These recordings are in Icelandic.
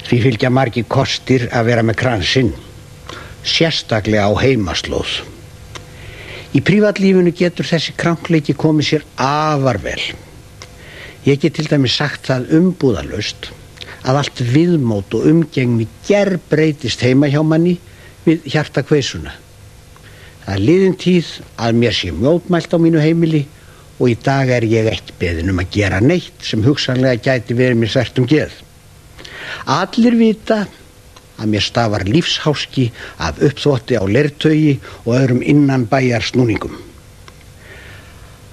Því fylgja margir kostir að vera með kransinn, sérstaklega á heimaslóð. Í prívatlífinu getur þessi krankleiki komið sér afar vel. Ég get til dæmis sagt það umbúðalaust að allt viðmót og umgengni gerbreytist heima hjá manni við hjartakveisuna. Það er liðin tíð að mér sé mótmælt á mínu heimili og í dag er ég ekki beðin að gera neitt sem hugsanlega gæti verið mér þvert geð. Allir vita að mér stafar lífsháski af uppþvotti á leirtaugi og öðrum innanbæjar snúningum.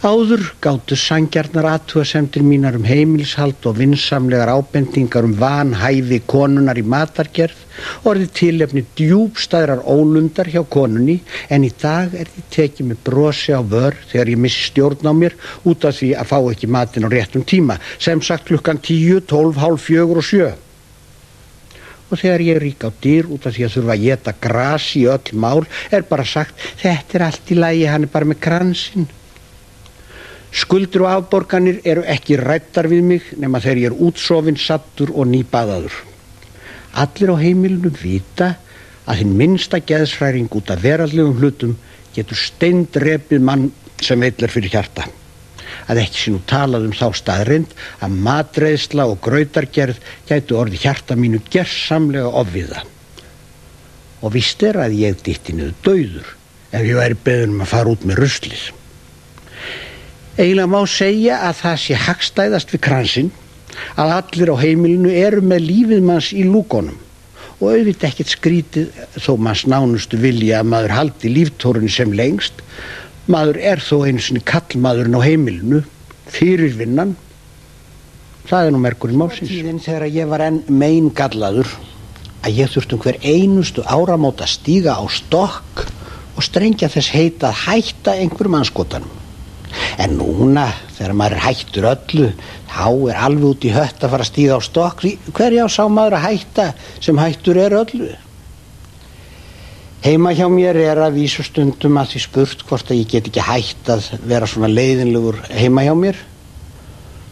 Áður gátu sanngjarnar athugasemdir mínar heimilshald og vinsamlegar ábendingar vanhæfi konunnar í matargerð orðið tilefni djúpstæðrar ólundar hjá konunni, en í dag er því tekið með brosi á vör þegar ég missi stjórn á mér út af því að fá ekki matinn á réttum tíma, sem sagt klukkan 10, 12, hálf 4 og 7. Og þegar ég rík á dyr út af því að þurfa að éta gras í öll mál er bara sagt, þetta er allt í lagi, hann er bara með kransinn. Skuldir og afborganir eru ekki ræddar við mig nema þegar ég er útsofinn, saddur og nýbaðaður. Allir á heimilinu vita að hinn minnsta geðshræring út af veraldlegum hlutum getur steindrepið mann sem veitlar fyrir hjarta. Að ekki sé nú talað þá staðreynd að matreiðsla og grautargerð gætu orðið hjarta mínu gersamlega ofviða. Og víst er að ég dytti niður dauður ef ég væri beðin að fara út með ruslið. Eiginlega má segja að það sé hagstæðast við kransinn að allir á heimilinu eru með lífið manns í lúkunum og auðvitað ekkert skrítið þó manns nánustu vilja að maður haldi líftórunni sem lengst. Maður er þó einu sinni kallmaðurinn á heimilinu, fyrirvinnan. Það er nú merkurinn málsins. Þegar ég var enn meingallaður að ég þurfti hver einustu áramót að stíga á stokk og strengja þess heit að hætta einhverjum andskotanum. En núna, þegar maður er hættur öllu, þá er alveg út í hött að fara að stíga á stokk. Hverja sá maður að hætta sem hættur er öllu? Heima hjá mér er að vísu stundum að því spurt hvort að ég get ekki hætt að vera svona leiðinlegur heima hjá mér.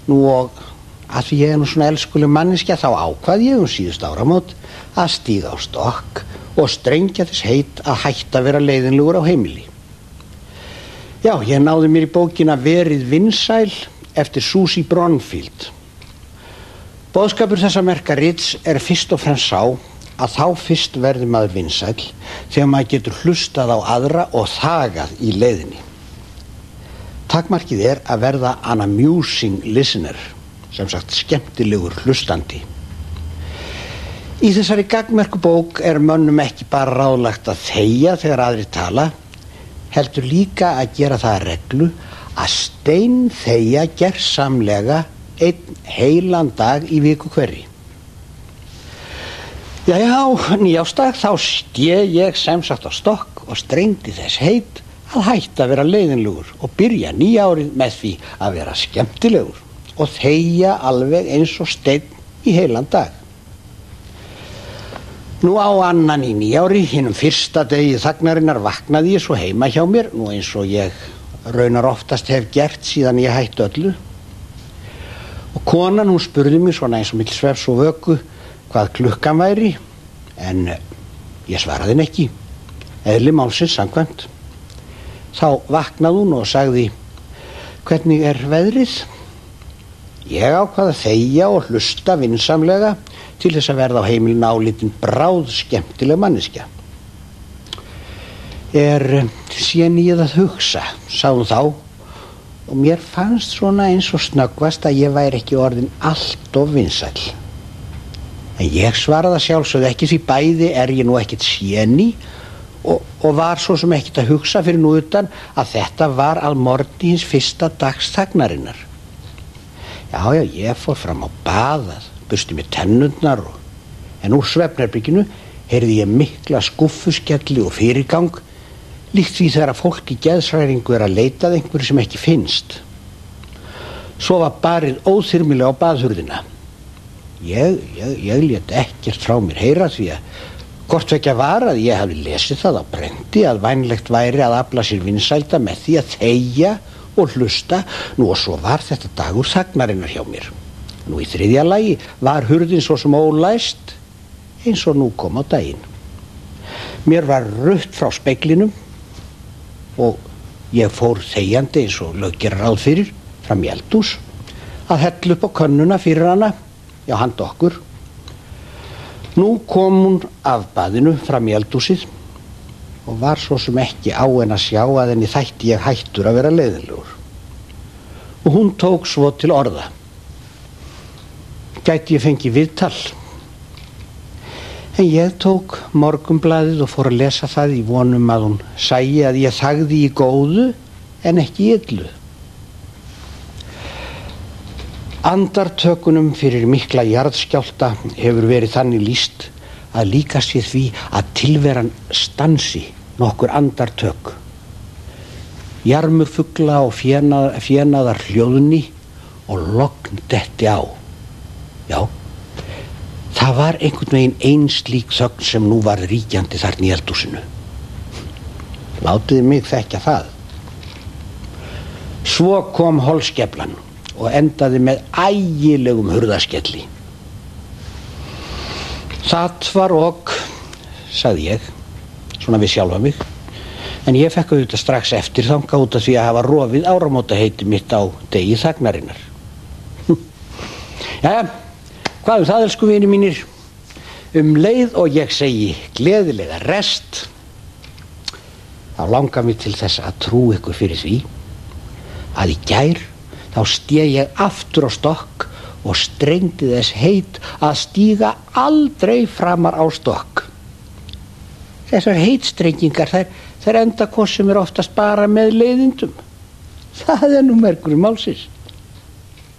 Nú og að því ég er nú svona elskuleg manneskja þá ákvað ég síðust áramót að stíga á stokk og strengja þess heit að hætta að vera leiðinlegur á heimili. Já, ég náði mér í bókina Verið vinsæl eftir Susie Bronfield. Boðskapur þessa merka rits er fyrst og fremst sá að þá fyrst verður maður vinsæll þegar maður getur hlustað á aðra og þagað í leiðinni. Takmarkið er að verða an amusing listener, sem sagt skemmtilegur hlustandi. Í þessari gagnmerku bók er mönnum ekki bara ráðlagt að þegja þegar aðrir tala, heldur líka að gera það að reglu að steinþegja gersamlega einn heilan dag í viku hverri. Jæja, á nýjársdag þá stéð ég sem sagt á stokk og strengdi þess heit að hætta að vera leiðinlegur og byrja nýjárið með því að vera skemmtilegur og þegja alveg eins og steinn í heilan dag. Nú á annan í nýjári, hinum fyrsta degi þagnarinnar, vaknaði ég svo heima hjá mér, nú eins og ég raunar oftast hef gert síðan ég hætti öllu. Og konan, hún spurði mig svona eins og milli svefs og vöku hvað klukkan væri, en ég svaraði henni ekki, eðli málsins samkvæmt. Þá vaknaði hún og sagði, hvernig er veðrið? Ég ákvað að þegja og hlusta vinsamlega til þess að verða á heimilinu álitinn bráð skemmtileg manneskja. Síðan ég að hugsa, sagði hún þá, og mér fannst svona eins og snöggvast að ég væri ekki orðin allt of vinsæll. En ég svaraði sjálfsögðu ekki því bæði er ég nú ekkert séni og var svo sem ekkert að hugsa fyrir nú utan að þetta var að morgni hins fyrsta dags þagnarinnar. Já, ég fór fram á bað, bursti mér tennurnar en úr svefnherberginu heyrði ég mikla skúffuskelli og fyrirgang, líkt því þegar fólk í geðshræringu er að leita að einhverju sem ekki finnst. Svo var barið óþyrmilega á baðhurðina. Ég lét ekkert frá mér heyra því að hvort vekja var að ég hafi lesið það á brendi að vænlegt væri að afla sér vinsælda með því að þegja og hlusta. Nú og svo var þetta dagur þagnarinnar hjá mér. Nú í þriðja lagi var hurðin svo sem ólæst eins og nú kom á daginn. Mér var rutt frá speglinum og ég fór þegjandi eins og lög gera ráð fyrir fram í eldhús að hella upp á könnuna fyrir hana, já, handa okkur. Nú kom hún af baðinu fram í eldhúsið og var svo sem ekki á en að sjá að henni þætti ég hættur að vera leiðinlegur. Og hún tók svo til orða. Gæti ég fengið viðtal? En ég tók Morgunblaðið og fór að lesa það í vonum að hún sæi að ég þagði í góðu en ekki í illu. Andartökunum fyrir mikla jarðskjálfta hefur verið þannig lýst að líka sé því að tilveran stansi nokkur andartök. Jarmur fugla og fénaðar hljóðni og logn detti á. Já, það var einhvern veginn ein slík þögn sem nú var ríkjandi þarna í eldhúsinu. Látiði mig þekkja það. Svo kom holskeflan og endaði með ægilegum hurðaskelli. Það var ok, sagði ég, svona við sjálfa mig, en ég fekk auðvitað strax eftir þanga út af því að hafa rofið áramótaheiti mitt á degi þagnarinnar. Jæja, hvað það, elsku vinir mínir? Leið og ég segi gleðilega rest, þá langar mig til þess að trú ykkur fyrir því að í gær þá sté ég aftur á stokk og strengdi þess heit að stíga aldrei framar á stokk. Þessar heitstrengingar, þær enda hvort sem oftast bara með leiðindum. Það nú mergur málsins.